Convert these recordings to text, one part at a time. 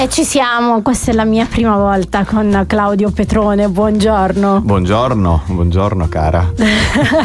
E ci siamo, questa è la mia prima volta con Claudio Petrone, buongiorno. Buongiorno cara.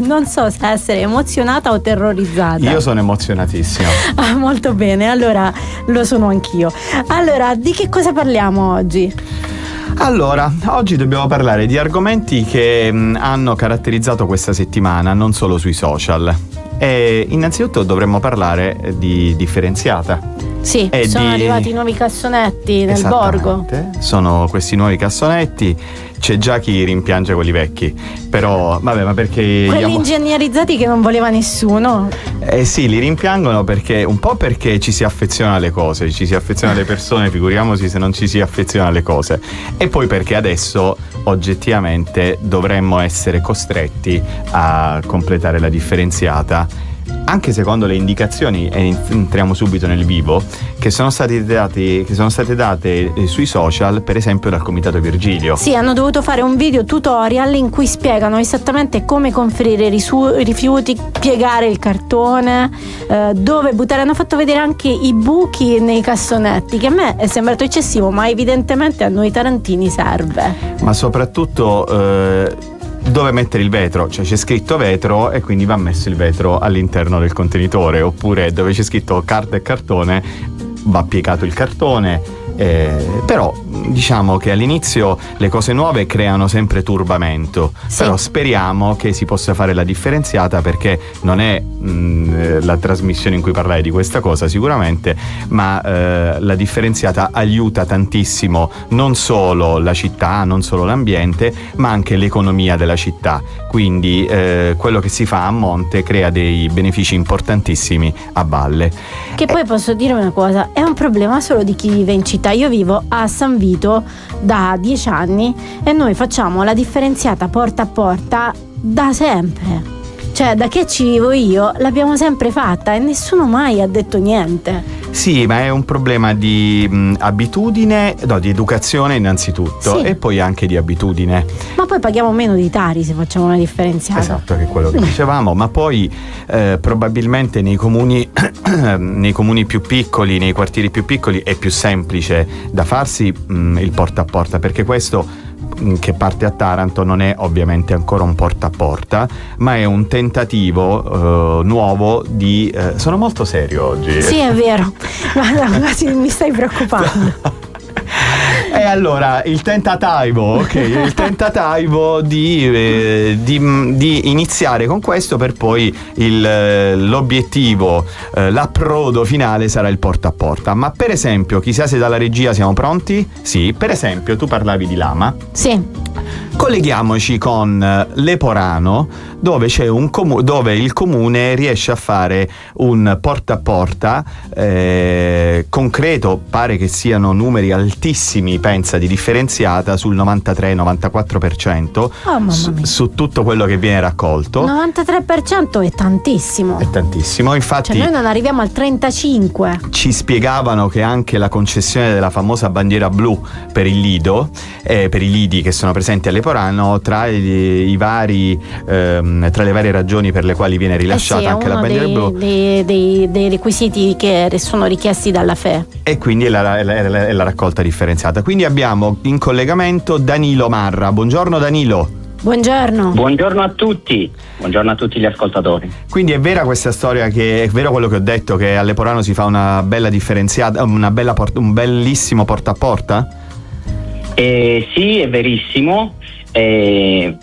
Non so se essere emozionata o terrorizzata. Io sono emozionatissimo. Molto bene, allora lo sono anch'io. Allora, di che cosa parliamo oggi? Allora, oggi dobbiamo parlare di argomenti che hanno caratterizzato questa settimana, non solo sui social. E innanzitutto dovremmo parlare di differenziata. Sì, sono arrivati i nuovi cassonetti nel borgo. Sono questi nuovi cassonetti. C'è già chi rimpiange quelli vecchi. Però, vabbè, ma perché quelli ingegnerizzati che non voleva nessuno. Sì, li rimpiangono perché un po' perché ci si affeziona alle cose, ci si affeziona alle persone, figuriamoci se non ci si affeziona alle cose. E poi perché adesso oggettivamente dovremmo essere costretti a completare la differenziata, anche secondo le indicazioni, e entriamo subito nel vivo, che sono state date sui social, per esempio dal Comitato Virgilio. Sì, hanno dovuto fare un video tutorial in cui spiegano esattamente come conferire i rifiuti, piegare il cartone, dove buttare. Hanno fatto vedere anche i buchi nei cassonetti, che a me è sembrato eccessivo, ma evidentemente a noi tarantini serve. Ma soprattutto dove mettere il vetro, cioè c'è scritto vetro e quindi va messo il vetro all'interno del contenitore, oppure dove c'è scritto carta e cartone va piegato il cartone. Però diciamo che all'inizio le cose nuove creano sempre turbamento, sì. Però speriamo che si possa fare la differenziata, perché non è la trasmissione in cui parlare di questa cosa sicuramente, ma la differenziata aiuta tantissimo non solo la città, non solo l'ambiente, ma anche l'economia della città. Quindi quello che si fa a monte crea dei benefici importantissimi a valle. Che poi posso dire una cosa, è un problema solo di chi vive in città. Io vivo a San Vito da 10 anni e noi facciamo la differenziata porta a porta da sempre. Cioè, da che ci vivo io l'abbiamo sempre fatta e nessuno mai ha detto niente. Sì, ma è un problema di abitudine, no, di educazione innanzitutto, sì. E poi anche di abitudine. Ma poi paghiamo meno di Tari se facciamo una differenziata. Esatto, che è quello che dicevamo, ma poi probabilmente nei comuni più piccoli, nei quartieri più piccoli è più semplice da farsi il porta a porta, perché questo che parte a Taranto non è ovviamente ancora un porta a porta, ma è un tentativo nuovo di sono molto serio oggi. Sì, è vero, ma quasi mi stai preoccupando. E allora il tentativo di iniziare con questo, per poi l'obiettivo, l'approdo finale sarà il porta a porta. Ma per esempio, chissà se dalla regia siamo pronti? Sì, per esempio tu parlavi di Lama. Sì. Colleghiamoci con Leporano, dove c'è dove il comune riesce a fare un porta a porta concreto, pare che siano numeri altissimi, pensa, di differenziata sul 93-94%. Su tutto quello che viene raccolto. 93% è tantissimo. È tantissimo, infatti. Cioè noi non arriviamo al 35%. Ci spiegavano che anche la concessione della famosa bandiera blu per il Lido, per i lidi che sono presenti alle Leporano, tra le varie ragioni per le quali viene rilasciata anche la bandiera blu, dei requisiti che sono richiesti dalla FE, e quindi è la raccolta differenziata. Quindi abbiamo in collegamento Danilo Marra. Buongiorno Danilo. Buongiorno. Buongiorno a tutti gli ascoltatori. Quindi è vera questa storia, che è vero quello che ho detto, che a Leporano si fa una bella differenziata, un bellissimo porta a porta? Sì, è verissimo. È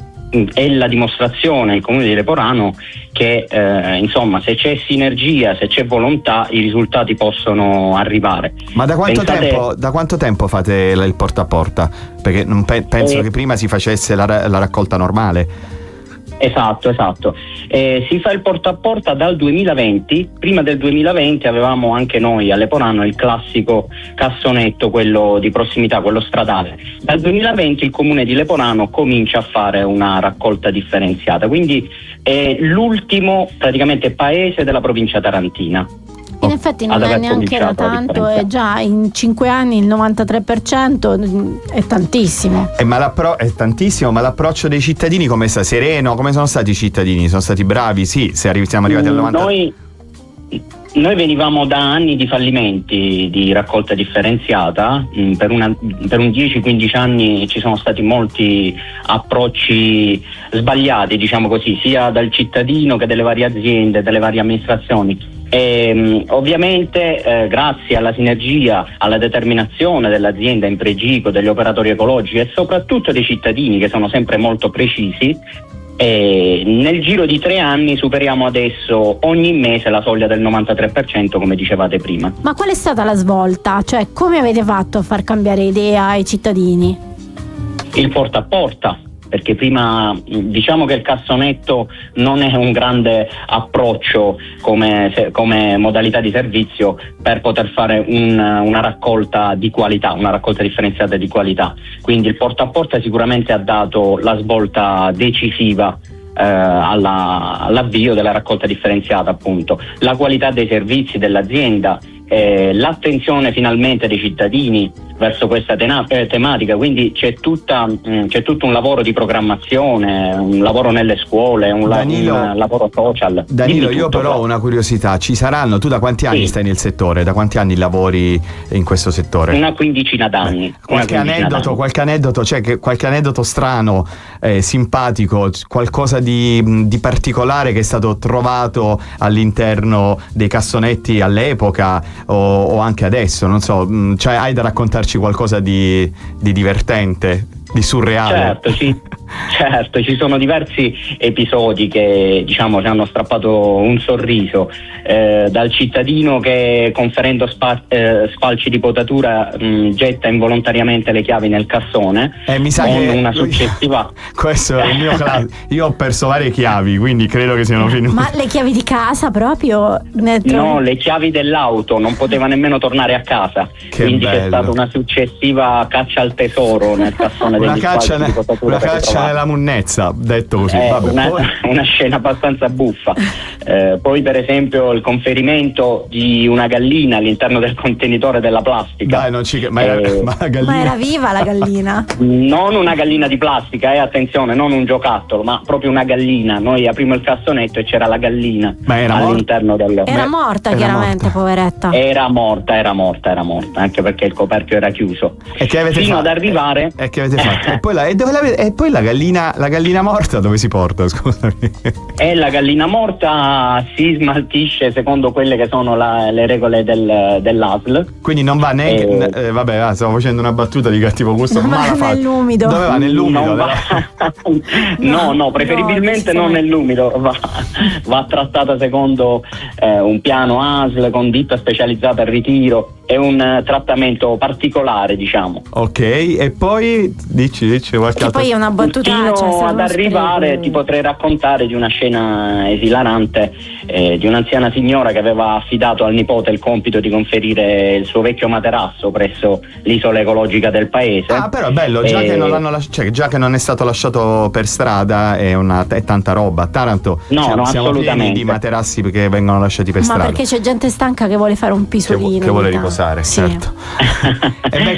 la dimostrazione, il comune di Leporano, che insomma, se c'è sinergia, se c'è volontà, i risultati possono arrivare. Ma da quanto tempo fate il porta a porta? Perché non penso che prima si facesse la raccolta normale. Esatto. Si fa il porta a porta dal 2020. Prima del 2020 avevamo anche noi a Leporano il classico cassonetto, quello di prossimità, quello stradale. Dal 2020 il comune di Leporano comincia a fare una raccolta differenziata, quindi è l'ultimo praticamente paese della provincia tarantina. In effetti non è neanche da tanto, è già in 5 anni il 93%, è tantissimo. È tantissimo, ma l'approccio dei cittadini come sta? Sereno? Come sono stati i cittadini? Sono stati bravi? Sì, siamo arrivati al 90%. Noi venivamo da anni di fallimenti di raccolta differenziata, per un 10-15 anni ci sono stati molti approcci sbagliati, diciamo così, sia dal cittadino che delle varie aziende, delle varie amministrazioni. E, ovviamente grazie alla sinergia, alla determinazione dell'azienda Impregico, degli operatori ecologici e soprattutto dei cittadini che sono sempre molto precisi, nel giro di 3 anni superiamo adesso ogni mese la soglia del 93%, come dicevate prima. Ma qual è stata la svolta? Cioè, come avete fatto a far cambiare idea ai cittadini? Il porta a porta, perché prima diciamo che il cassonetto non è un grande approccio come modalità di servizio per poter fare una raccolta di qualità, una raccolta differenziata di qualità. Quindi il porta a porta sicuramente ha dato la svolta decisiva all'avvio della raccolta differenziata, appunto. La qualità dei servizi dell'azienda, l'attenzione finalmente dei cittadini verso questa tematica, quindi c'è tutto un lavoro di programmazione, un lavoro nelle scuole, un lavoro social. Danilo, io però ho una curiosità, ci saranno, tu da quanti anni stai nel settore, da quanti anni lavori in questo settore? Una quindicina d'anni. Qualche aneddoto, cioè qualche aneddoto strano, simpatico, qualcosa di particolare che è stato trovato all'interno dei cassonetti all'epoca o anche adesso, non so, cioè hai da raccontarci qualcosa di divertente, di surreale? Certo, ci sono diversi episodi che diciamo ci hanno strappato un sorriso, dal cittadino che conferendo sfalci di potatura getta involontariamente le chiavi nel cassone, mi sa con che una successiva questo è il mio io ho perso varie chiavi, quindi credo che siano finute. Ma le chiavi di casa proprio? No, le chiavi dell'auto, non poteva nemmeno tornare a casa, quindi bello. C'è stata una successiva caccia al tesoro nel cassone degli sfalci di potatura. Una caccia nella munnezza, detto così. Una scena abbastanza buffa. Poi per esempio il conferimento di una gallina all'interno del contenitore della plastica. Dai, ma era viva la gallina? Non una gallina di plastica, attenzione, non un giocattolo, ma proprio una gallina. Noi aprimo il cassonetto e c'era la gallina all'interno del... Era morta, chiaramente, poveretta. Era morta, anche perché il coperchio era chiuso. E che avete fino fatto? ad arrivare... E che avete fatto? E poi la gallina morta dove si porta, scusami? E la gallina morta si smaltisce secondo quelle che sono le regole dell'ASL. Quindi non va stavo facendo una battuta di cattivo gusto. Non va nell'umido. Dove va? Nell'umido? No, preferibilmente non nell'umido. Va trattata secondo un piano ASL con ditta specializzata al ritiro. È un trattamento particolare, diciamo. Ok, e poi dici qualche altro. Poi è una battuta. Fino ad arrivare ti potrei raccontare di una scena esilarante di un'anziana signora che aveva affidato al nipote il compito di conferire il suo vecchio materasso presso l'isola ecologica del paese. Ah, però è bello, già che non è stato lasciato per strada è tanta roba. A Taranto siamo pieni di materassi che vengono lasciati per strada. Ma perché c'è gente stanca che vuole fare un pisolino, che vuole riposare, certo.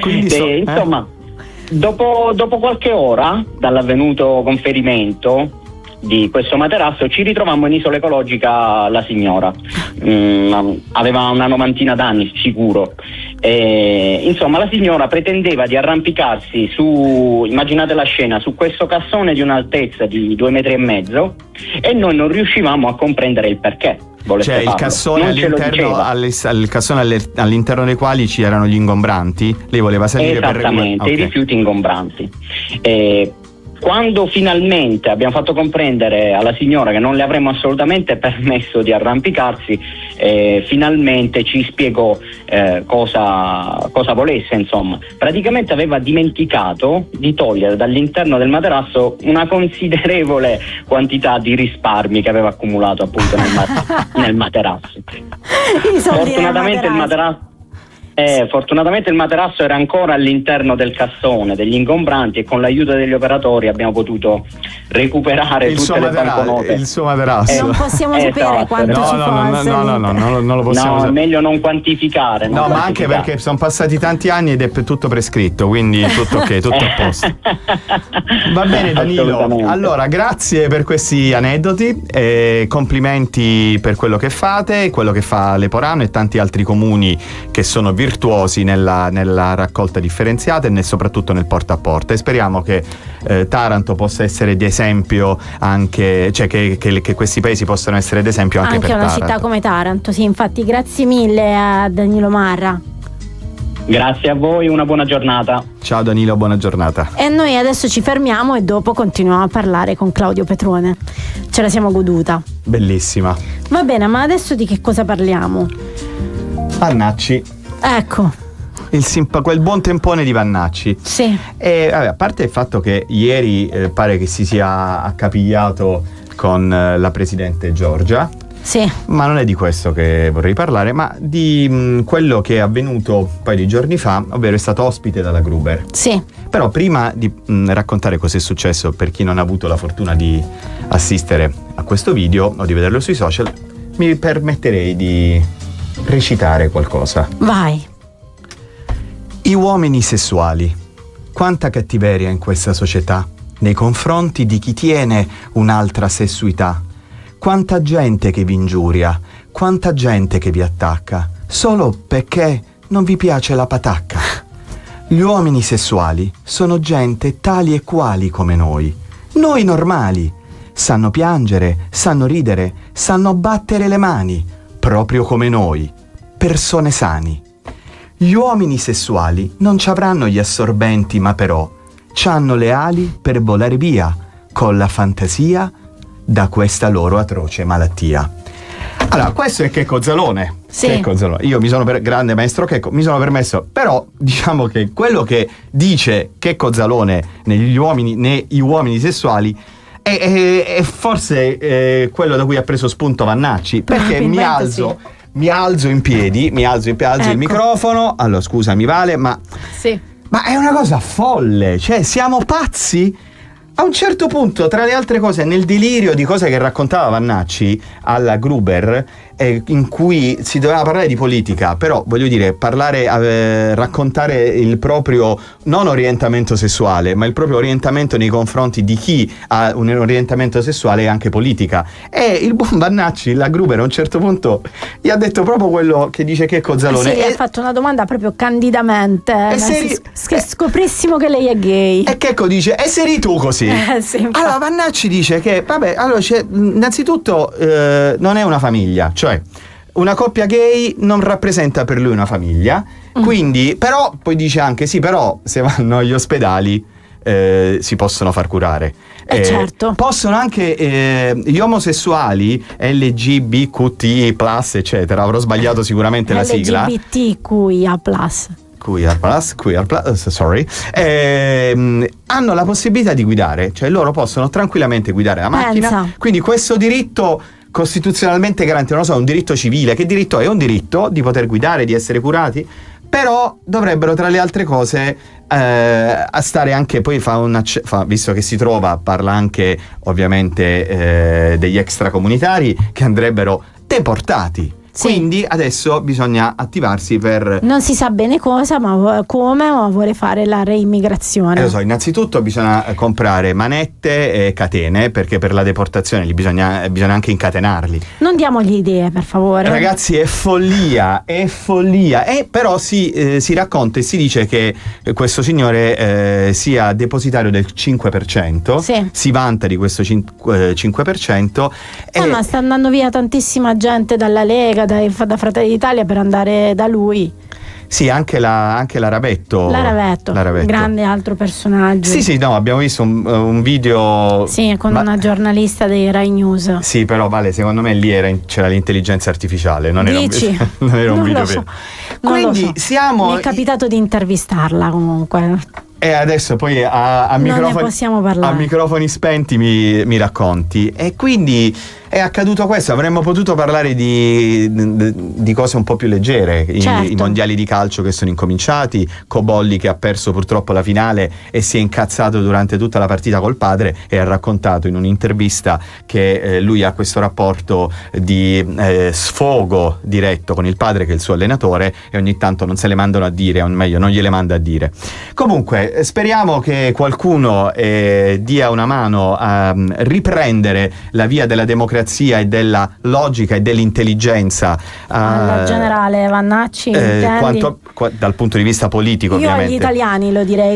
Insomma, dopo qualche ora dall'avvenuto conferimento di questo materasso ci ritrovammo in isola ecologica la signora, aveva una 90 d'anni sicuro, insomma la signora pretendeva di arrampicarsi immaginate la scena, su questo cassone di un'altezza di 2,5 metri e noi non riuscivamo a comprendere il perché. Cioè il cassone il cassone all'interno dei quali ci erano gli ingombranti, lei voleva salire i rifiuti ingombranti. Quando finalmente abbiamo fatto comprendere alla signora che non le avremmo assolutamente permesso di arrampicarsi, finalmente ci spiegò cosa volesse. Insomma, praticamente aveva dimenticato di togliere dall'interno del materasso una considerevole quantità di risparmi che aveva accumulato appunto nel materasso. Fortunatamente il materasso Fortunatamente il materasso era ancora all'interno del cassone degli ingombranti e con l'aiuto degli operatori abbiamo potuto recuperare tutte le banconote. Il suo materasso. Non possiamo sapere quanto ci fosse. No, non lo possiamo sapere. È meglio non quantificare. Ma anche perché sono passati tanti anni ed è tutto prescritto, quindi tutto ok, tutto a posto. Va bene Danilo, allora grazie per questi aneddoti e complimenti per quello che fate, quello che fa Leporano e tanti altri comuni che sono virtuosi nella raccolta differenziata e soprattutto nel porta a porta, e speriamo che Taranto possa essere di esempio anche, cioè che questi paesi possano essere d'esempio anche per una Taranto. Città come Taranto. Sì, infatti grazie mille a Danilo Marra. Grazie a voi, una buona giornata. Ciao Danilo, buona giornata. E noi adesso ci fermiamo e dopo continuiamo a parlare con Claudio Petrone. Ce la siamo goduta. Bellissima. Va bene, ma adesso di che cosa parliamo? Vannacci. Ecco. Quel buon tempone di Vannacci. Sì. E a parte il fatto che ieri pare che si sia accapigliato con la presidente Giorgia. Sì. Ma non è di questo che vorrei parlare, ma di quello che è avvenuto un paio di giorni fa, ovvero è stato ospite dalla Gruber. Sì. Però prima di raccontare cosa è successo per chi non ha avuto la fortuna di assistere a questo video o di vederlo sui social, mi permetterei di recitare qualcosa. Vai. I uomini sessuali. Quanta cattiveria in questa società nei confronti di chi tiene un'altra sessuità. Quanta gente che vi ingiuria, quanta gente che vi attacca, solo perché non vi piace la patacca. Gli uomini sessuali sono gente tali e quali come noi normali. Sanno piangere, sanno ridere, sanno battere le mani, proprio come noi, persone sani. Gli uomini sessuali non ci avranno gli assorbenti, ma però c'hanno le ali per volare via, con la fantasia da questa loro atroce malattia. Allora, questo è Checco Zalone. Sì. Checco Zalone. Io mi sono grande maestro Checco, mi sono permesso, però diciamo che quello che dice Checco Zalone nei uomini sessuali è forse quello da cui ha preso spunto Vannacci, perché mi alzo in piedi, alzo ecco. il microfono. Allora, scusami Vale, ma è una cosa folle, cioè siamo pazzi. A un certo punto, tra le altre cose, nel delirio di cose che raccontava Vannacci alla Gruber, in cui si doveva parlare di politica, però voglio dire, raccontare il proprio non orientamento sessuale, ma il proprio orientamento nei confronti di chi ha un orientamento sessuale e anche politica. E il buon Vannacci, la Gruber, a un certo punto gli ha detto proprio quello che dice Checco Zalone. Sì, ha fatto una domanda proprio candidamente. Che scoprissimo che lei è gay. E Checco dice: e sei tu così? Sì, allora Vannacci dice che innanzitutto non è una famiglia, cioè una coppia gay non rappresenta per lui una famiglia, quindi però poi dice anche sì, però se vanno agli ospedali si possono far curare. Certo. Possono anche gli omosessuali LGBTQI+, eccetera, avrò sbagliato sicuramente la sigla. LGBTQIA+. Hanno la possibilità di guidare, cioè loro possono tranquillamente guidare la macchina. Pensa. Quindi questo diritto costituzionalmente garantito, non so, un diritto civile, che diritto è? Un diritto di poter guidare, di essere curati, però dovrebbero tra le altre cose a stare anche, poi visto che si trova, parla anche ovviamente degli extracomunitari che andrebbero deportati. Sì. Quindi adesso bisogna attivarsi per... Non si sa bene cosa, ma come, ma vuole fare la reimmigrazione. Lo so, innanzitutto bisogna comprare manette e catene, perché per la deportazione bisogna anche incatenarli. Non diamogli idee, per favore. Ragazzi, è follia. Però si racconta e si dice che questo signore sia depositario del 5%. Sì. Si vanta di questo 5%. Ma sta andando via tantissima gente dalla Lega, da Fratelli d'Italia, per andare da lui. Sì, anche la Ravetto. La Ravetto, grande altro personaggio. Sì, no, abbiamo visto un video. Sì, con una giornalista dei Rai News. Sì, però Vale, secondo me lì c'era l'intelligenza artificiale, non era un video non vero. lo so. Quindi Mi è capitato di intervistarla comunque. E adesso poi a Non ne microfoni, possiamo parlare. a microfoni spenti mi racconti. E quindi è accaduto questo. Avremmo potuto parlare di cose un po' più leggere. Certo. I mondiali di calcio che sono incominciati, Cobolli che ha perso purtroppo la finale e si è incazzato durante tutta la partita col padre, e ha raccontato in un'intervista che lui ha questo rapporto di sfogo diretto con il padre, che è il suo allenatore, e ogni tanto non se le mandano a dire, o meglio non gliele manda a dire. Comunque speriamo che qualcuno dia una mano a riprendere la via della democrazia e della logica e dell'intelligenza Al generale Vannacci, intendi? dal punto di vista politico, Io ovviamente. agli italiani lo direi.